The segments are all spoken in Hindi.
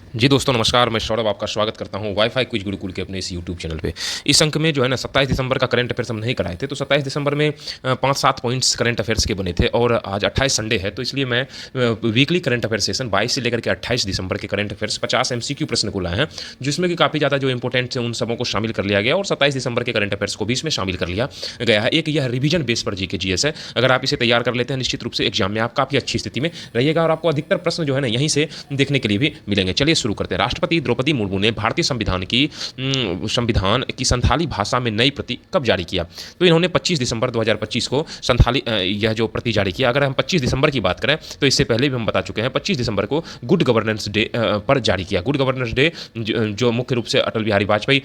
जी दोस्तों नमस्कार, मैं सौरभ आपका स्वागत करता हूं वाईफाई क्विज गुरुकुल के अपने इस यूट्यूब चैनल पे। इस अंक में जो है ना 27 दिसंबर का करंट अफेयर्स हम नहीं कराए थे, तो 27 दिसंबर में 5-7 पॉइंट्स करंट अफेयर्स के बने थे और आज 28 संडे है, तो इसलिए मैं वीकली करंट अफेयर सेशन 22 से लेकर के 28 दिसंबर के करंट अफेयर्स 50 एमसीक्यू प्रश्न को लाए हैं, जिसमें कि काफ़ी ज़्यादा जो इंपॉर्टेंट थे उन सबों को शामिल कर लिया गया और 27 दिसंबर के करंट अफेयर्स को भी इसमें शामिल कर लिया गया है। एक यह रिवीजन बेस पर जी के जीएस है। अगर आप इसे तैयार कर लेते हैं निश्चित रूप से एग्जाम में आप काफ़ी अच्छी स्थिति में रहिएगा और आपको अधिकतर प्रश्न जो है ना यहीं से देखने के लिए भी मिलेंगे। चलिए शुरू करते हैं। राष्ट्रपति द्रौपदी मुर्मू ने भारतीय संविधान की संथाली भाषा में नई प्रति कब जारी किया? तो इन्होंने 25 दिसंबर 2025 को संथाली यह जो प्रति जारी किया। अगर हम 25 दिसंबर की बात करें तो इससे पहले भी हम बता चुके हैं, 25 दिसंबर को गुड गवर्नेंस डे पर जारी किया। गुड गवर्नेंस डे जो मुख्य रूप से अटल बिहारी वाजपेयी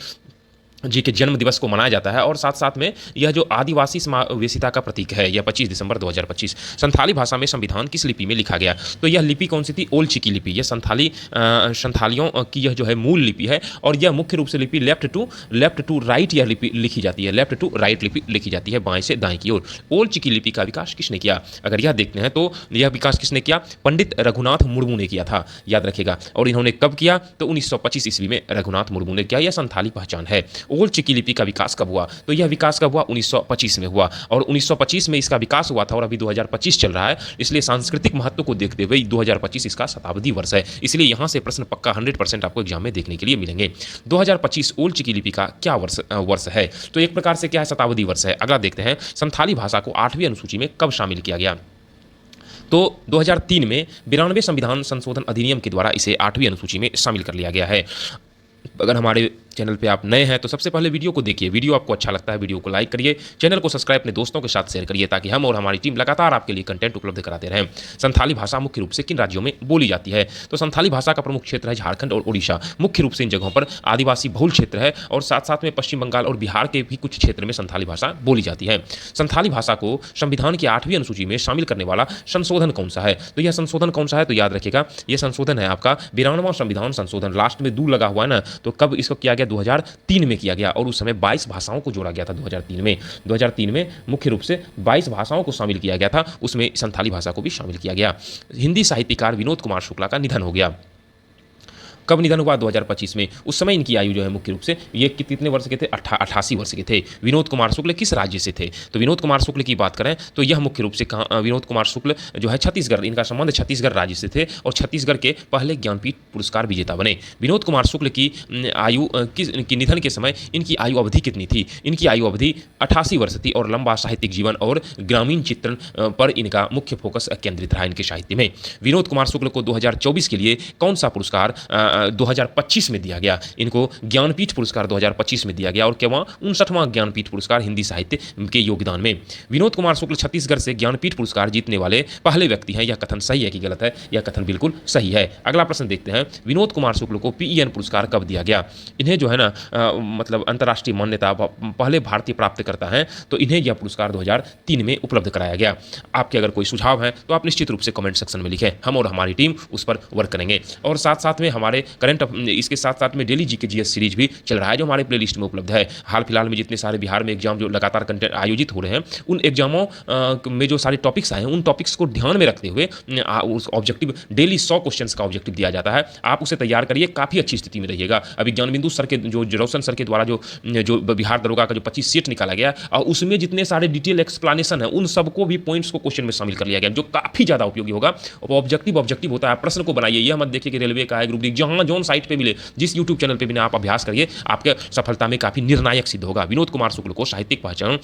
जी के जन्म दिवस को मनाया जाता है और साथ साथ में यह जो आदिवासी समावेशिता का प्रतीक है, यह 25 दिसंबर 2025। संथाली भाषा में संविधान किस लिपि में लिखा गया? तो यह लिपि कौन सी थी? ओल्ड चिकी लिपि। यह संथालियों की यह जो है मूल लिपि है और यह मुख्य रूप से लिपि लेफ्ट टू राइट यह लिपि लिखी जाती है। लेफ्ट टू राइट लिपि लिखी जाती है, बाएं से दाएं की ओर। ओल्ड चिकी लिपि का विकास किसने किया? अगर यह देखते हैं तो यह विकास किसने किया? पंडित रघुनाथ मुर्मू ने किया था, याद रखेगा। और इन्होंने कब किया? तो 1925 ईस्वी में रघुनाथ मुर्मू ने किया। यह संथाली पहचान है। ओल्ड चिकी लिपि का विकास कब हुआ? तो यह विकास कब हुआ? 1925 में हुआ और 1925 में इसका विकास हुआ था और अभी 2025 चल रहा है, इसलिए सांस्कृतिक महत्व को देखते हुए 2025 इसका शताब्दी वर्ष है। इसलिए यहां से प्रश्न पक्का 100% आपको एग्जाम में देखने के लिए मिलेंगे। 2025 ओल्ड चिकी लिपि का क्या वर्ष है? तो एक प्रकार से क्या है? शताब्दी वर्ष है। अगला देखते हैं, संथाली भाषा को 8वीं अनुसूची में कब शामिल किया गया? तो 2003 में 92 संविधान संशोधन अधिनियम के द्वारा इसे 8वीं अनुसूची में शामिल कर लिया गया है। अगर हमारे चैनल पे आप नए हैं तो सबसे पहले वीडियो को देखिए। वीडियो आपको अच्छा लगता है वीडियो को लाइक करिए, चैनल को सब्सक्राइब अपने दोस्तों के साथ शेयर करिए ताकि हम और हमारी टीम लगातार आपके लिए कंटेंट उपलब्ध कराते रहें। संथाली भाषा मुख्य रूप से किन राज्यों में बोली जाती है? तो संथाली भाषा का प्रमुख क्षेत्र है झारखंड और ओडिशा। मुख्य रूप से इन जगहों पर आदिवासी बहुल क्षेत्र है और साथ साथ में पश्चिम बंगाल और बिहार के भी कुछ क्षेत्र में संथाली भाषा बोली जाती है। संथाली भाषा को संविधान की 8वीं अनुसूची में शामिल करने वाला संशोधन कौन सा है? तो यह संशोधन कौन सा है? तो याद रखिएगा, यह संशोधन है आपका 92वां संविधान संशोधन। लास्ट में 2 लगा हुआ है ना, तो कब इसको किया गया? 2003 में किया गया और उस समय 22 भाषाओं को जोड़ा गया था। 2003 में मुख्य रूप से 22 भाषाओं को शामिल किया गया था, उसमें संथाली भाषा को भी शामिल किया गया। हिंदी साहित्यकार विनोद कुमार शुक्ला का निधन हो गया। कब निधन हुआ? 2025 में। उस समय इनकी आयु जो है मुख्य रूप से ये कितने वर्ष के थे? 88 वर्ष के थे। विनोद कुमार शुक्ल किस राज्य से थे? तो विनोद कुमार शुक्ल की बात करें तो यह मुख्य रूप से कहाँ? विनोद कुमार शुक्ल जो है छत्तीसगढ़, इनका संबंध छत्तीसगढ़ राज्य से थे और छत्तीसगढ़ के पहले ज्ञानपीठ पुरस्कार विजेता बने। विनोद कुमार शुक्ल की आयु की निधन के समय इनकी आयु अवधि कितनी थी? इनकी आयु अवधि 88 वर्ष थी और लंबा साहित्यिक जीवन और ग्रामीण चित्रण पर इनका मुख्य फोकस केंद्रित रहा इनके साहित्य में। विनोद कुमार शुक्ल को 2024 के लिए कौन सा पुरस्कार 2025 में दिया गया? इनको ज्ञानपीठ पुरस्कार 2025 में दिया गया और केवल 59वां ज्ञानपीठ पुरस्कार हिंदी साहित्य के योगदान में। विनोद कुमार शुक्ल छत्तीसगढ़ से ज्ञानपीठ पुरस्कार जीतने वाले पहले व्यक्ति हैं। यह कथन सही है कि गलत है? यह कथन बिल्कुल सही है। अगला प्रश्न देखते हैं, विनोद कुमार शुक्ल को पीईएन पुरस्कार कब दिया गया? इन्हें जो है ना मतलब अंतर्राष्ट्रीय मान्यता पहले भारतीय प्राप्त करता है, तो इन्हें यह पुरस्कार 2003 में उपलब्ध कराया गया। आपके अगर कोई सुझाव है तो आप निश्चित रूप से कमेंट सेक्शन में लिखें, हम और हमारी टीम उस पर वर्क करेंगे। और साथ साथ में हमारे इसके साथ साथ में डेली जीके जीएस सीरीज भी चल रहा है जो हमारे प्लेलिस्ट में उपलब्ध है। हाल फिलहाल में जितने सारे बिहार में एग्जाम जो लगातार कंटेंट आयोजित हो रहे हैं, उन एग्जामों में जो सारे टॉपिक्स आए हैं उन टॉपिक्स को ध्यान में रखते हुए उस ऑब्जेक्टिव डेली 100 क्वेश्चंस का ऑब्जेक्टिव दिया जाता है। आप उसे तैयार करिए, काफ़ी अच्छी स्थिति में रहिएगा। अभी ज्ञानबिंदु सर के जो रोशन सर के द्वारा जो बिहार दरोगा का जो 25 सीट निकाला गया और उसमें जितने सारे डिटेल एक्सप्लेनेशन है उन सबको भी पॉइंट्स को क्वेश्चन में शामिल कर लिया गया, जो काफ़ी ज़्यादा उपयोगी होगा। ऑब्जेक्टिव होता है, प्रश्न को बनाइए। यह मत देखिए कि रेलवे का है, ग्रुप डी, जहाँ जोन साइट पे मिले, जिस यूट्यूब चैनल पे भी आप अभ्यास करिए, आपके सफलता में काफी निर्णायक सिद्ध होगा। विनोद कुमार शुक्ल को साहित्यिक पहचान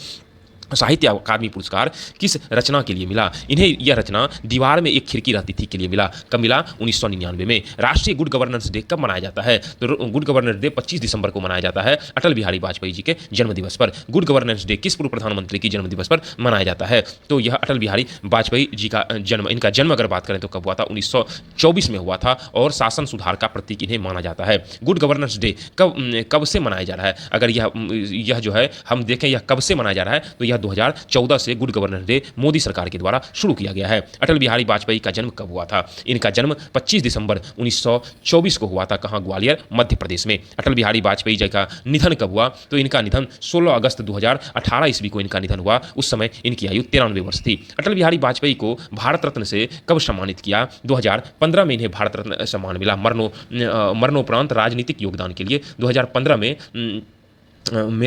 साहित्य अकादमी पुरस्कार किस रचना के लिए मिला? इन्हें यह रचना दीवार में एक खिड़की रहती थी के लिए मिला। कब मिला? 1999 में। राष्ट्रीय गुड गवर्नेंस डे कब मनाया जाता है? तो गुड गवर्नेंस डे 25 दिसंबर को मनाया जाता है, अटल बिहारी वाजपेयी जी के जन्मदिवस पर। गुड गवर्नेंस डे किस पूर्व प्रधानमंत्री की जन्मदिवस पर मनाया जाता है? तो यह अटल बिहारी वाजपेयी जी का जन्म, इनका जन्म अगर बात करें तो कब हुआ था? 1924 में हुआ था और शासन सुधार का प्रतीक इन्हें माना जाता है। गुड गवर्नेंस डे कब से मनाया जा रहा है? अगर यह जो है हम देखें यह कब से मनाया जा रहा है, तो यह 2014 से गुड गवर्नेंस डे मोदी सरकार के द्वारा शुरू किया गया है। अटल बिहारी वाजपेयी का जन्म कब हुआ था? इनका जन्म 25 दिसंबर 1924 को हुआ था। कहाँ? ग्वालियर, मध्य प्रदेश में। अटल बिहारी वाजपेयी जी का निधन कब हुआ? तो इनका निधन 16 अगस्त 2018 ईस्वी को इनका निधन हुआ। उस समय इनकी आयु 93 वर्ष थी। अटल बिहारी वाजपेयी को भारत रत्न से कब सम्मानित किया? 2015 में इन्हें भारत रत्न सम्मान मिला। मरणोपरांत राजनीतिक योगदान के लिए 2015 में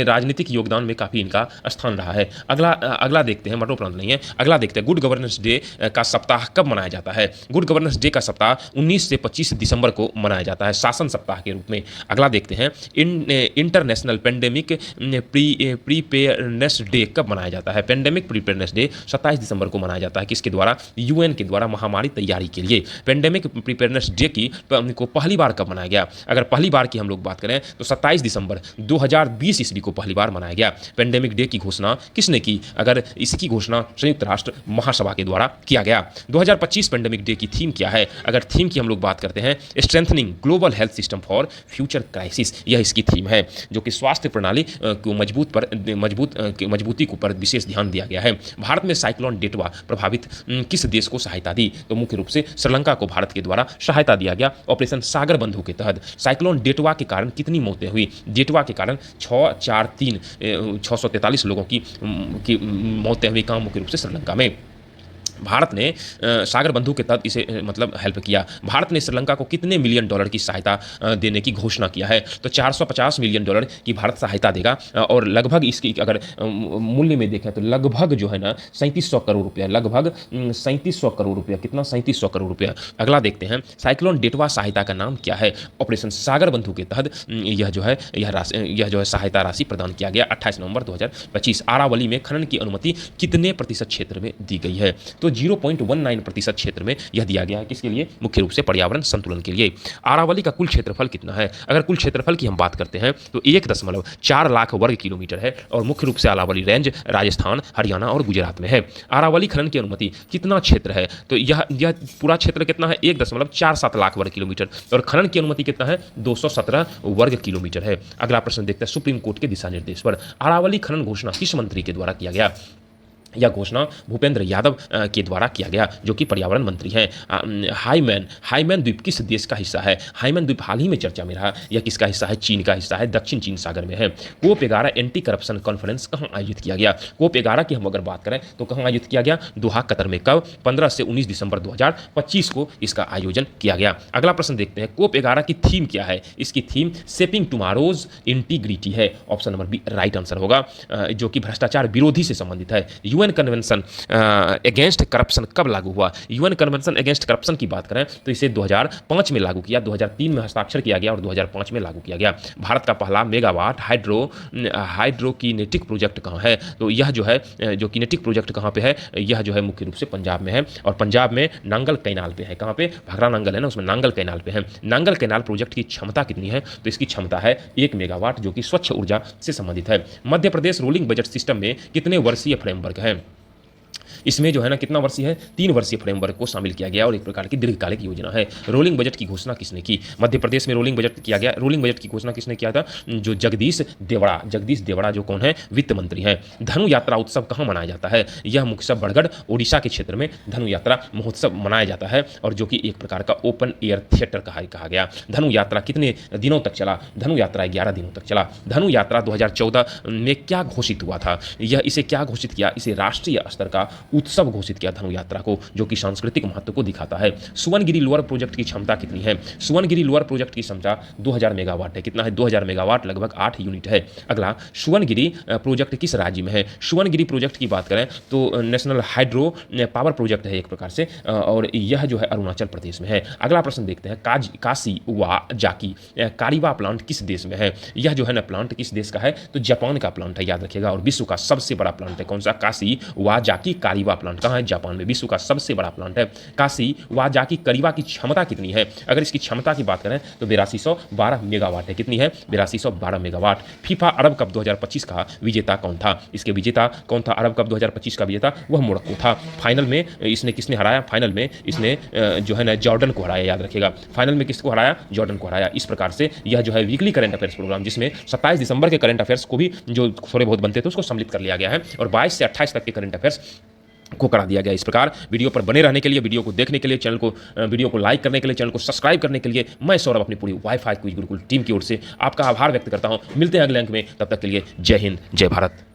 राजनीतिक योगदान में काफ़ी इनका स्थान रहा है। अगला देखते हैं, मरणोपरांत नहीं है, अगला देखते हैं गुड गवर्नेंस डे का सप्ताह कब मनाया जाता है? गुड गवर्नेंस डे का सप्ताह 19 से 25 दिसंबर को मनाया जाता है, शासन सप्ताह के रूप में। अगला देखते हैं इंटरनेशनल पेंडेमिक प्रीपेयरनेस डे कब मनाया जाता है? पेंडेमिक प्रीपेयरनेस डे 27 दिसंबर को मनाया जाता है। किसके द्वारा? यूएन के द्वारा महामारी तैयारी के लिए। पेंडेमिक प्रीपेयरनेस डे को पहली बार कब मनाया गया? अगर पहली बार की हम लोग बात करें तो 27 दिसंबर 2020 ईस्वी को पहली बार मनाया गया। पेंडेमिक डे की घोषणा किसने की? अगर इसकी घोषणा संयुक्त राष्ट्र महासभा के द्वारा किया गया। 2025 पेंडेमिक डे की थीम क्या है? अगर थीम की हम लोग बात करते हैं, strengthening global health system for future crisis, यह इसकी थीम है, जो कि स्वास्थ्य प्रणाली को मजबूती को पर विशेष ध्यान दिया गया है। भारत में साइक्लोन डेटवा प्रभावित किस देश को सहायता दी? तो मुख्य रूप से श्रीलंका को भारत के द्वारा सहायता दिया गया। ऑपरेशन सागर बंधु के तहत साइक्लोन डेटवा के कारण कितनी मौतें हुई? डेटवा के कारण 643 लोगों की मौतें हुई। कहाँ? मुख्य रूप से श्रीलंका में। भारत ने सागर बंधु के तहत इसे मतलब हेल्प किया। भारत ने श्रीलंका को कितने मिलियन डॉलर की सहायता देने की घोषणा किया है? तो 450 मिलियन डॉलर की भारत सहायता देगा और लगभग इसकी अगर मूल्य में देखें तो लगभग जो है ना 3700 करोड़ रुपया, लगभग 3700 करोड़ रुपया। कितना? 3700 करोड़ रुपया। अगला देखते हैं, साइक्लोन डेटवा सहायता का नाम क्या है? ऑपरेशन सागर बंधु के तहत यह जो है सहायता राशि प्रदान किया गया 28 नवंबर 2025। अरावली में खनन की अनुमति कितने प्रतिशत क्षेत्र में दी गई है? तो 0.19% क्षेत्र में यह दिया गया है। किसके लिए? मुख्य रूप से पर्यावरण संतुलन के लिए। अरावली का कुल क्षेत्रफल कितना है? अगर कुल क्षेत्रफल की हम बात करते हैं तो 1.4 लाख वर्ग किलोमीटर है और मुख्य रूप से अरावली रेंज राजस्थान, हरियाणा और गुजरात में है। अरावली खनन की अनुमति कितना क्षेत्र है? तो यह पूरा क्षेत्र कितना है? 1.47 लाख वर्ग किलोमीटर और खनन की अनुमति कितना है? 217 वर्ग किलोमीटर है। अगला प्रश्न देखते हैं, सुप्रीम कोर्ट के दिशा निर्देश पर अरावली खनन घोषणा किस मंत्री के द्वारा किया गया? यह घोषणा भूपेंद्र यादव के द्वारा किया गया, जो कि पर्यावरण मंत्री हैं। हाईमैन द्वीप किस देश का हिस्सा है? हाईमैन द्वीप हाल ही में चर्चा में रहा। यह किसका हिस्सा है? चीन का हिस्सा है, दक्षिण चीन सागर में है। कोप 11 एंटी करप्शन कॉन्फ्रेंस कहाँ आयोजित किया गया? कोप 11 की हम अगर बात करें तो कहाँ आयोजित किया गया? दोहा, कतर में। कब? 15 से 19 दिसंबर 2025 को इसका आयोजन किया गया। अगला प्रश्न देखते हैं, कोप 11 की थीम क्या है? इसकी थीम शेपिंग टुमारोज इंटीग्रिटी है। Option number B right answer होगा, जो कि भ्रष्टाचार विरोधी से संबंधित है। यूएन कन्वेंशन अगेंस्ट करप्शन कब लागू हुआ? यूएन कन्वेंशन अगेंस्ट करप्शन की बात करें तो इसे 2005 में लागू किया, 2003 में हस्ताक्षर किया गया और 2005 में लागू किया गया। भारत का पहला मेगावाट हाइड्रोकिनेटिक प्रोजेक्ट कहाँ है? तो यह जो है जो किनेटिक प्रोजेक्ट कहाँ पे है? यह जो है मुख्य रूप से पंजाब में है और पंजाब में नांगल कैनाल पे है। कहाँ पे? भाखड़ा नांगल है ना, उसमें नांगल कैनाल पे है। नांगल कैनाल प्रोजेक्ट की क्षमता कितनी है? तो इसकी क्षमता है 1 मेगावाट, जो कि स्वच्छ ऊर्जा से संबंधित है। Madhya Pradesh rolling budget system में कितने वर्षीय फ्रेमवर्क है? इसमें जो है ना कितना वर्षीय है? 3 वर्षीय फ्रेमवर्क को शामिल किया गया और एक प्रकार की दीर्घकालिक योजना है। रोलिंग बजट की घोषणा किसने की? मध्य प्रदेश में रोलिंग बजट किया गया। रोलिंग बजट की घोषणा किसने किया था? जो जगदीश देवड़ा जो कौन है? वित्त मंत्री हैं। धनु यात्रा उत्सव कहाँ मनाया जाता है? यह मुख्यतः बरगढ़ ओडिशा के क्षेत्र में धनु यात्रा महोत्सव मनाया जाता है और जो कि एक प्रकार का ओपन एयर थिएटर कहा गया। धनु यात्रा कितने दिनों तक चला? धनु यात्रा 11 दिनों तक चला। धनु यात्रा 2014 में क्या घोषित हुआ था? इसे क्या घोषित किया? इसे राष्ट्रीय स्तर का उत्सव घोषित किया धनु यात्रा को, जो कि सांस्कृतिक महत्व को दिखाता है। सुवनगिरी लोअर प्रोजेक्ट की क्षमता कितनी है? सुवनगिरी लोअर प्रोजेक्ट की क्षमता 2000 मेगावाट है। कितना है? 2000 मेगावाट, लगभग 8 यूनिट है। अगला, सुवनगिरी प्रोजेक्ट किस राज्य में है? सुवनगिरी प्रोजेक्ट की बात करें तो नेशनल हाइड्रो पावर प्रोजेक्ट है एक प्रकार से, और यह जो है अरुणाचल प्रदेश में है। अगला प्रश्न देखते हैं, काशीवाजाकी कारीवा प्लांट किस देश में है? यह जो है ना प्लांट किस देश का है? तो जापान का प्लांट है, याद रखिएगा, और विश्व का सबसे बड़ा प्लांट है। कौन सा? काशीवाजाकी कारीवा कारीवा प्लांट कहाँ है? जापान में। विश्व का सबसे बड़ा प्लांट है काशी वाजाकी करीवा की क्षमता कितनी है? अगर इसकी क्षमता की बात करें तो 8212 मेगावाट है। कितनी है? 8212 मेगावाट। फीफा अरब कप 2025 का विजेता कौन था? इसके विजेता कौन था? अरब कप 2025 का विजेता वह मोरक्को था। फाइनल में इसने किसने हराया? फाइनल में इसने जो है ना जॉर्डन को हराया, याद रखिएगा। फाइनल में किसको हराया? जॉर्डन को हराया। इस प्रकार से यह जो है वीकली करंट अफेयर्स प्रोग्राम, जिसमें 27 दिसंबर के करंट अफेयर्स को भी जो थोड़े बहुत बनते थे उसको सम्मिलित कर लिया गया है और 22 से 28 तक के करंट अफेयर्स को करा दिया गया। इस प्रकार वीडियो पर बने रहने के लिए, वीडियो को देखने के लिए, वीडियो को लाइक करने के लिए, चैनल को सब्सक्राइब करने के लिए मैं सौरभ अपनी पूरी वाईफाई क्विज गुरुकुल टीम की ओर से आपका आभार व्यक्त करता हूं। मिलते हैं अगले अंक में, तब तक के लिए जय हिंद, जय भारत।